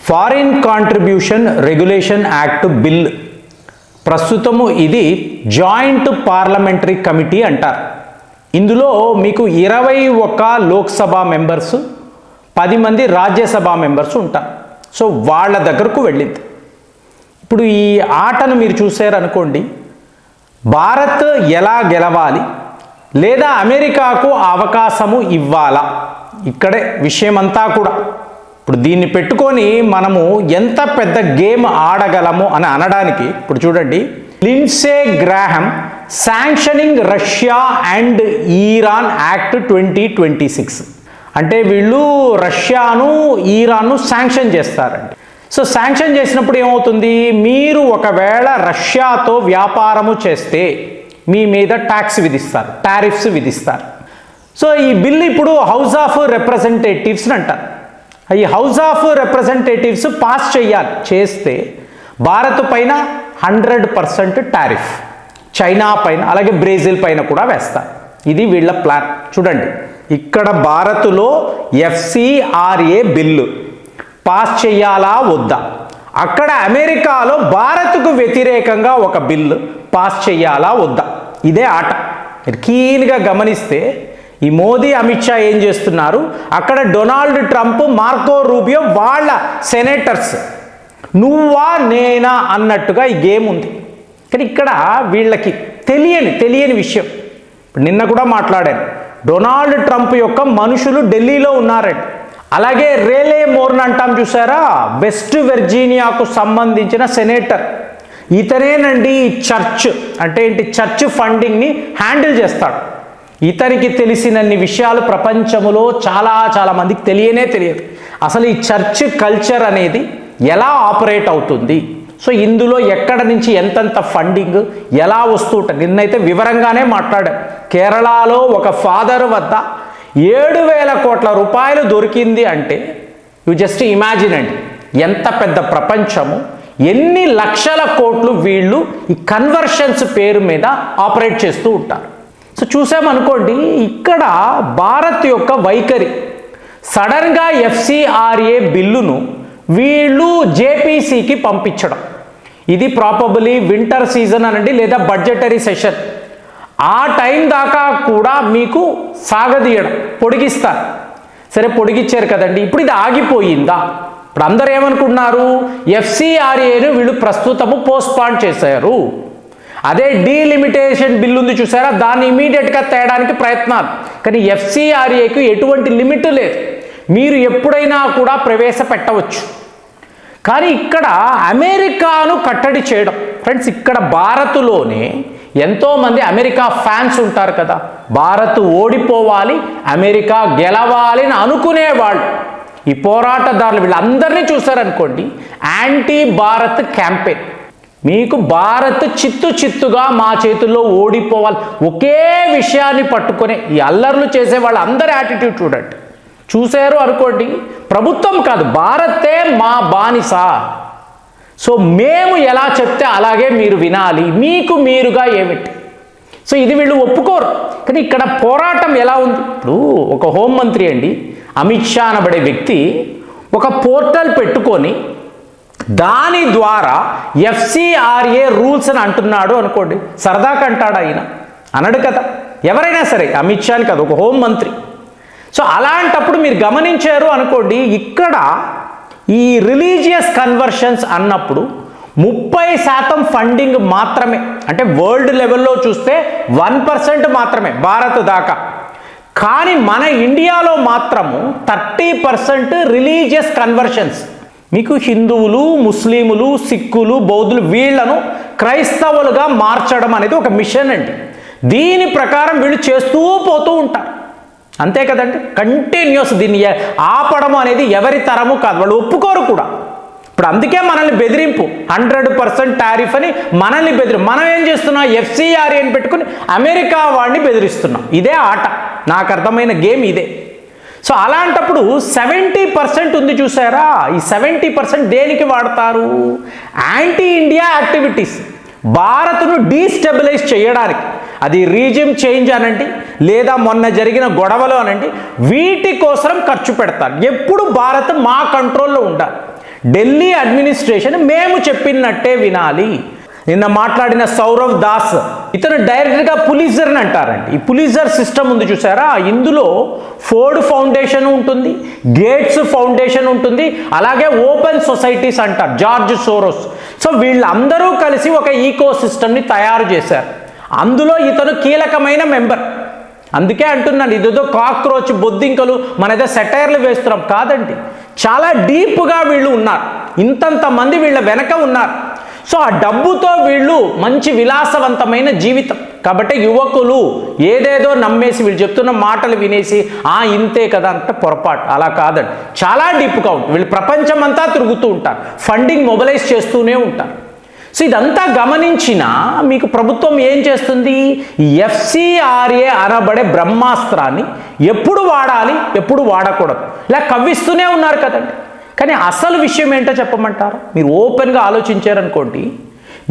Foreign contribution regulation act bill ప్రస్తుతము ఇది joint parliamentary committee అంటారు. ఇందులో మీకు 21 లోక్సభ మెంబర్స్ 10 మంది రాజ్యసభ మెంబర్స్ ఉంటారు. సో వాళ్ళ దగ్గరకు వెళ్ళింది. ఇప్పుడు ఈ ఆటను మీరు చూసారనుకోండి, భారత్ ఎలా గెలవాలి లేదా అమెరికాకు అవకాశము ఇవ్వాలా, ఇక్కడే విషయమంతా కూడా. ఇప్పుడు దీన్ని పెట్టుకొని మనము ఎంత పెద్ద గేమ్ ఆడగలము అని అనడానికి ఇప్పుడు చూడండి, Lindsay Graham sanctioning Russia and ఈరాన్ act 2026 అంటే వీళ్ళు రష్యాను ఈరాన్ను శాంక్షన్ చేస్తారండి. సో శాంక్షన్ చేసినప్పుడు ఏమవుతుంది, మీరు ఒకవేళ రష్యాతో వ్యాపారము చేస్తే మీ మీద ట్యాక్స్ విధిస్తారు, టారిఫ్స్ విధిస్తారు. సో ఈ బిల్ ఇప్పుడు హౌస్ ఆఫ్ రిప్రజెంటేటివ్స్ అంటారు. ఈ హౌస్ ఆఫ్ రిప్రజెంటేటివ్స్ పాస్ చేయాలి, చేస్తే భారత్ పైన 100% టారిఫ్, చైనా పైన అలాగే బ్రెజిల్ పైన కూడా వేస్తారు. ఇది వీళ్ళ ప్లాన్. చూడండి, ఇక్కడ భారత్లో FCRA బిల్లు పాస్ చేయాలా వద్దా, అక్కడ అమెరికాలో భారత్కు వ్యతిరేకంగా ఒక బిల్లు పాస్ చేయాలా వద్దా, ఇదే ఆట. కీన్గా గమనిస్తే ఈ మోదీ అమిత్ షా ఏం చేస్తున్నారు, అక్కడ డొనాల్డ్ ట్రంప్ మార్కో రూబియో వాళ్ళ సెనేటర్స్ నువ్వా నేనా అన్నట్టుగా ఈ గేమ్ ఉంది. కానీ ఇక్కడ వీళ్ళకి తెలియని విషయం. నిన్న కూడా మాట్లాడాను, డొనాల్డ్ ట్రంప్ యొక్క మనుషులు ఢిల్లీలో ఉన్నారండి. అలాగే రేలే మోర్న్ అంటాం చూసారా, వెస్ట్ వర్జీనియాకు సంబంధించిన సెనేటర్, ఇతనేనండి చర్చ్ అంటే ఏంటి, చర్చ్ ఫండింగ్ని హ్యాండిల్ చేస్తాడు. ఇతనికి తెలిసినన్ని విషయాలు ప్రపంచంలో చాలా మందికి తెలియదు. అసలు ఈ చర్చ్ కల్చర్ అనేది ఎలా ఆపరేట్ అవుతుంది, సో ఇందులో ఎక్కడ నుంచి ఎంతెంత ఫండింగ్ ఎలా వస్తూ ఉంటుంది. నిన్నైతే వివరంగానే మాట్లాడాం. కేరళలో ఒక ఫాదర్ వద్ద 7,000 కోట్ల రూపాయలు దొరికింది అంటే యు జస్ట్ ఇమాజిన్ అండి, ఎంత పెద్ద ప్రపంచము, ఎన్ని లక్షల కోట్లు వీళ్ళు ఈ కన్వర్షన్స్ పేరు మీద ఆపరేట్ చేస్తూ ఉంటారు. సో చూసామనుకోండి, ఇక్కడ భారత్ యొక్క వైఖరి సడన్గా FCRA బిల్లును వీళ్ళు JPCకి పంపించడం, ఇది ప్రాబబులీ వింటర్ సీజన్ అనండి లేదా బడ్జెటరీ సెషన్, ఆ టైం దాకా కూడా మీకు సాగదీయడం, పొడిగిస్తారు. సరే పొడిగిచ్చారు కదండి, ఇప్పుడు ఇది ఆగిపోయిందా? ఇప్పుడు అందరూ ఏమనుకున్నారు, FCRAను వీళ్ళు ప్రస్తుతము పోస్ట్పాన్ చేశారు. అదే డీలిమిటేషన్ బిల్ ఉంది చూసారా, దాన్ని ఇమీడియట్గా తేయడానికి ప్రయత్నాలు. కానీ FCRAకు ఎటువంటి లిమిట్ లేదు, మీరు ఎప్పుడైనా కూడా ప్రవేశపెట్టవచ్చు. కానీ ఇక్కడ అమెరికాను కట్టడి చేయడం. ఫ్రెండ్స్, ఇక్కడ భారత్లోనే ఎంతోమంది అమెరికా ఫ్యాన్స్ ఉంటారు కదా, భారత్ ఓడిపోవాలి అమెరికా గెలవాలి అని అనుకునేవాళ్ళు, ఈ పోరాటదారులు వీళ్ళందరినీ చూసారనుకోండి, యాంటీ భారత్ క్యాంపెయిన్. మీకు భారత్ చిత్తుగా మా చేతుల్లో ఓడిపోవాలి, ఒకే విషయాన్ని పట్టుకునే ఈ అల్లర్లు చేసే వాళ్ళ అందరి యాటిట్యూడ్ చూడండి. చూశారు అనుకోండి, ప్రభుత్వం కాదు భారతే మా బానిస, సో మేము ఎలా చెప్తే అలాగే మీరు వినాలి, మీకు మీరుగా ఏమిటి. సో ఇది వీళ్ళు ఒప్పుకోరు. కానీ ఇక్కడ పోరాటం ఎలా ఉంది, ఇప్పుడు ఒక హోంమంత్రి అండి అమిత్ షా అనబడే వ్యక్తి ఒక పోర్టల్ పెట్టుకొని దాని ద్వారా FCRA రూల్స్ అని అంటున్నాడు అనుకోండి, సరదాగా అంటాడు ఆయన, అనడు కదా. ఎవరైనా సరే, అమిత్ షాని కాదు, ఒక హోంమంత్రి. సో అలాంటప్పుడు మీరు గమనించారు అనుకోండి, ఇక్కడ ఈ రిలీజియస్ కన్వర్షన్స్ అన్నప్పుడు 30% ఫండింగ్ మాత్రమే, అంటే వరల్డ్ లెవెల్లో చూస్తే 1% మాత్రమే భారత్ దాకా. కానీ మన ఇండియాలో మాత్రము 30% రిలీజియస్ కన్వర్షన్స్. మీకు హిందువులు, ముస్లిములు, సిక్కులు, బౌద్ధులు వీళ్లను క్రైస్తవులుగా మార్చడం అనేది ఒక మిషన్ అండి. దీని ప్రకారం వీళ్ళు చేస్తూ పోతూ ఉంటారు, అంతే కదండి. కంటిన్యూస్ దీన్ని ఆపడం అనేది ఎవరి తరము కాదు, వాళ్ళు ఒప్పుకోరు కూడా. ఇప్పుడు అందుకే మనల్ని బెదిరింపు 100% టారిఫ్ అని మనల్ని మనం ఏం చేస్తున్నాం, FCRAని పెట్టుకుని అమెరికా వాడిని బెదిరిస్తున్నాం. ఇదే ఆట, నాకు అర్థమైన గేమ్ ఇదే. సో అలాంటప్పుడు 70% ఉంది చూసారా, ఈ 70% దేనికి వాడతారు, యాంటీ ఇండియా యాక్టివిటీస్, భారత్ను డీస్టెబిలైజ్ చేయడానికి. అది రీజిమ్ చేంజ్ అనండి లేదా మొన్న జరిగిన గొడవలు అనండి, వీటి కోసం ఖర్చు పెడతారు. ఎప్పుడు భారత్ మా కంట్రోల్లో ఉండాలి, ఢిల్లీ అడ్మినిస్ట్రేషన్ మేము చెప్పినట్టే వినాలి. నిన్న మాట్లాడిన సౌరవ్ దాస్ ఇతను డైరెక్ట్గా పులిజర్ని అంటారండి. ఈ పులిజర్ సిస్టమ్ ఉంది చూసారా, ఇందులో ఫోర్డ్ ఫౌండేషన్ ఉంటుంది, గేట్స్ ఫౌండేషన్ ఉంటుంది, అలాగే ఓపెన్ సొసైటీస్ అంటారు, జార్జ్ సోరోస్. సో వీళ్ళందరూ కలిసి ఒక ఈకో సిస్టమ్ని తయారు చేశారు. అందులో ఇతను కీలకమైన మెంబర్. అందుకే అంటున్నాను, ఇదేదో కాక్రోచ్ బొద్దింకలు మన ఏదో సెటైర్లు వేస్తున్నాం కాదండి, చాలా డీప్గా వీళ్ళు ఉన్నారు, ఇంతంత మంది వీళ్ళ వెనక ఉన్నారు. సో ఆ డబ్బుతో వీళ్ళు మంచి విలాసవంతమైన జీవితం. కాబట్టి యువకులు ఏదేదో నమ్మేసి వీళ్ళు చెప్తున్న మాటలు వినేసి ఇంతే కదా అంటే పొరపాటు, అలా కాదండి, చాలా డీప్గా ఉంటుంది. వీళ్ళు ప్రపంచం అంతా తిరుగుతూ ఉంటారు, ఫండింగ్ మొబిలైజ్ చేస్తూనే ఉంటారు. సో ఇదంతా గమనించిన మీకు ప్రభుత్వం ఏం చేస్తుంది, FCRA అనబడే బ్రహ్మాస్త్రాన్ని ఎప్పుడు వాడాలి ఎప్పుడు వాడకూడదు ఇలా కవ్విస్తూనే ఉన్నారు కదండి. కానీ అసలు విషయం ఏంటో చెప్పమంటారా? మీరు ఓపెన్గా ఆలోచించారనుకోండి,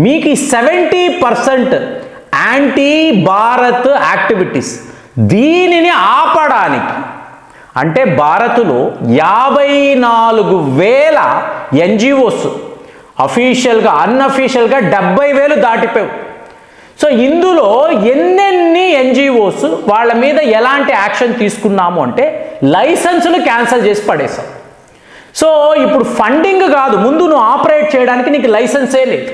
మీకు 70% యాంటీ భారత్ యాక్టివిటీస్, దీనిని ఆపడానికి అంటే భారత్లో 54,000 NGOs అఫీషియల్గా అన్అఫీషియల్గా 70,000 దాటిపోయావు. సో ఇందులో ఎన్నెన్ని NGOs వాళ్ళ మీద ఎలాంటి యాక్షన్ తీసుకున్నాము అంటే లైసెన్సులు క్యాన్సిల్ చేసి పడేసాం. సో ఇప్పుడు ఫండింగ్ కాదు, ముందు నువ్వు ఆపరేట్ చేయడానికి నీకు లైసెన్సే లేదు.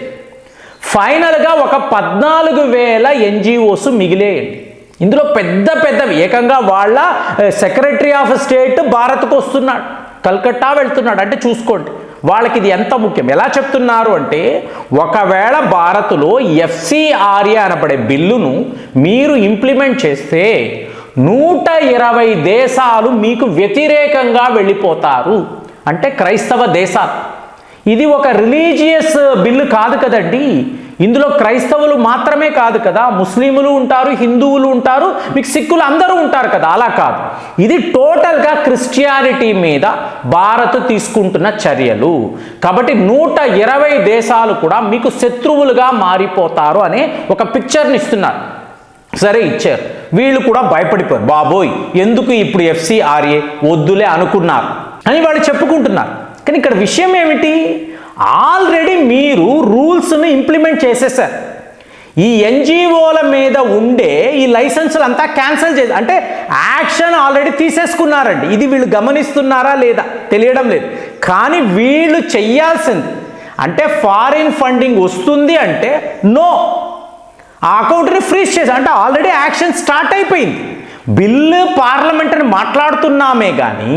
ఫైనల్గా ఒక 14,000 NGOs మిగిలేయండి. ఇందులో పెద్ద పెద్దవి ఏకంగా వాళ్ళ సెక్రటరీ ఆఫ్ స్టేట్ భారత్కు వస్తున్నాడు, కల్కట్టా వెళ్తున్నాడు. అంటే చూసుకోండి వాళ్ళకి ఇది ఎంత ముఖ్యం. ఎలా చెప్తున్నారు అంటే, ఒకవేళ భారత్లో FCRA అనబడే బిల్లును మీరు ఇంప్లిమెంట్ చేస్తే 120 దేశాలు మీకు వ్యతిరేకంగా వెళ్ళిపోతారు. అంటే క్రైస్తవ దేశాలు. ఇది ఒక రిలీజియస్ బిల్లు కాదు కదండి, ఇందులో క్రైస్తవులు మాత్రమే కాదు కదా, ముస్లింలు ఉంటారు, హిందువులు ఉంటారు, మీకు సిక్కులు అందరూ ఉంటారు కదా, అలా కాదు. ఇది టోటల్గా క్రిస్టియానిటీ మీద భారత్ తీసుకుంటున్న చర్యలు. కాబట్టి 120 దేశాలు కూడా మీకు శత్రువులుగా మారిపోతారు అనే ఒక పిక్చర్ని ఇస్తున్నారు. సరే ఇచ్చారు, వీళ్ళు కూడా భయపడిపోయారు, బాబోయ్ ఎందుకు ఇప్పుడు FCRA వద్దులే అనుకున్నారు అని వాళ్ళు చెప్పుకుంటున్నారు. కానీ ఇక్కడ విషయం ఏమిటి, ఆల్రెడీ మీరు రూల్స్ని ఇంప్లిమెంట్ చేసేసారు. ఈ NGOల మీద ఉండే ఈ లైసెన్సులు అంతా క్యాన్సిల్ చేసి, అంటే యాక్షన్ ఆల్రెడీ తీసేసుకున్నారండి. ఇది వీళ్ళు గమనిస్తున్నారా లేదా తెలియడం లేదు. కానీ వీళ్ళు చెయ్యాల్సింది అంటే ఫారిన్ ఫండింగ్ వస్తుంది అంటే నో, ఆ అకౌంట్ని ఫ్రీజ్ చేసి, అంటే ఆల్రెడీ యాక్షన్ స్టార్ట్ అయిపోయింది. బిల్లు పార్లమెంట్ అని మాట్లాడుతున్నామే కానీ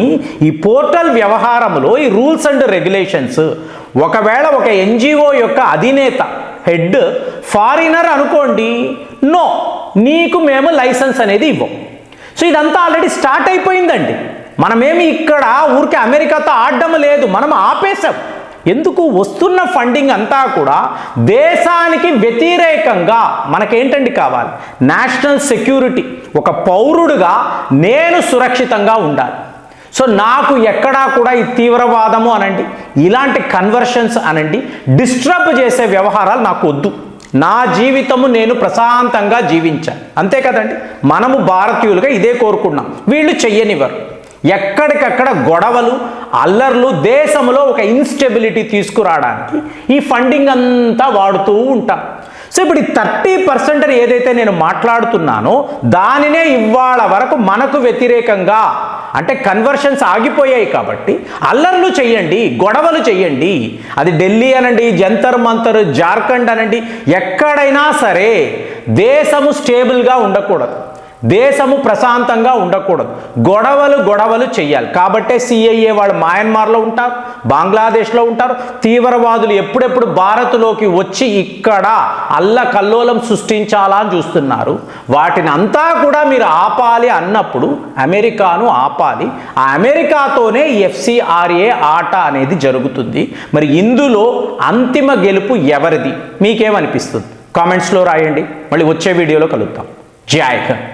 ఈ పోర్టల్ వ్యవహారంలో ఈ రూల్స్ అండ్ రెగ్యులేషన్స్, ఒకవేళ ఒక NGO యొక్క అధినేత హెడ్ ఫారినర్ అనుకోండి, నో నీకు మేము లైసెన్స్ అనేది ఇవ్వం. సో ఇదంతా ఆల్రెడీ స్టార్ట్ అయిపోయిందండి. మనమేమి ఇక్కడ ఊరికే అమెరికాతో ఆడడం లేదు, మనం ఆపేసాం. ఎందుకు, వస్తున్న ఫండింగ్ అంతా కూడా దేశానికి వ్యతిరేకంగా. మనకేంటండి కావాలి, నేషనల్ సెక్యూరిటీ. ఒక పౌరుడుగా నేను సురక్షితంగా ఉండాలి. సో నాకు ఎక్కడా కూడా ఈ తీవ్రవాదము అనండి, ఇలాంటి కన్వర్షన్స్ అనండి, డిస్టర్బ్ చేసే వ్యవహారాలు నాకు వద్దు. నా జీవితము నేను ప్రశాంతంగా జీవించాను, అంతే కదండి. మనము భారతీయులుగా ఇదే కోరుకున్నాం, వీళ్ళు చెయ్యనివ్వరు. ఎక్కడికక్కడ గొడవలు అల్లర్లు, దేశంలో ఒక ఇన్స్టెబిలిటీ తీసుకురావడానికి ఈ ఫండింగ్ అంతా వాడుతూ ఉంటాం. సో ఇప్పుడు ఈ 30% అని ఏదైతే నేను మాట్లాడుతున్నానో దానినే ఇవాళ వరకు మనకు వ్యతిరేకంగా, అంటే కన్వర్షన్స్ ఆగిపోయాయి కాబట్టి అల్లర్లు చెయ్యండి, గొడవలు చెయ్యండి. అది ఢిల్లీ అనండి, జంతర్ మంతర్, జార్ఖండ్ అనండి, ఎక్కడైనా సరే దేశము స్టేబుల్గా ఉండకూడదు, దేశము ప్రశాంతంగా ఉండకూడదు, గొడవలు చెయ్యాలి. కాబట్టే CIA వాళ్ళు మయన్మార్లో ఉంటారు, బంగ్లాదేశ్లో ఉంటారు. తీవ్రవాదులు ఎప్పుడెప్పుడు భారత్లోకి వచ్చి ఇక్కడ అల్లకల్లోలం సృష్టించాలా అని చూస్తున్నారు. వాటిని అంతా కూడా మీరు ఆపాలి అన్నప్పుడు అమెరికాను ఆపాలి. ఆ అమెరికాతోనే FCRA ఆట అనేది జరుగుతుంది. మరి ఇందులో అంతిమ గెలుపు ఎవరిది, మీకేమనిపిస్తుంది? కామెంట్స్లో రాయండి. మళ్ళీ వచ్చే వీడియోలో కలుద్దాం. జై హింద్.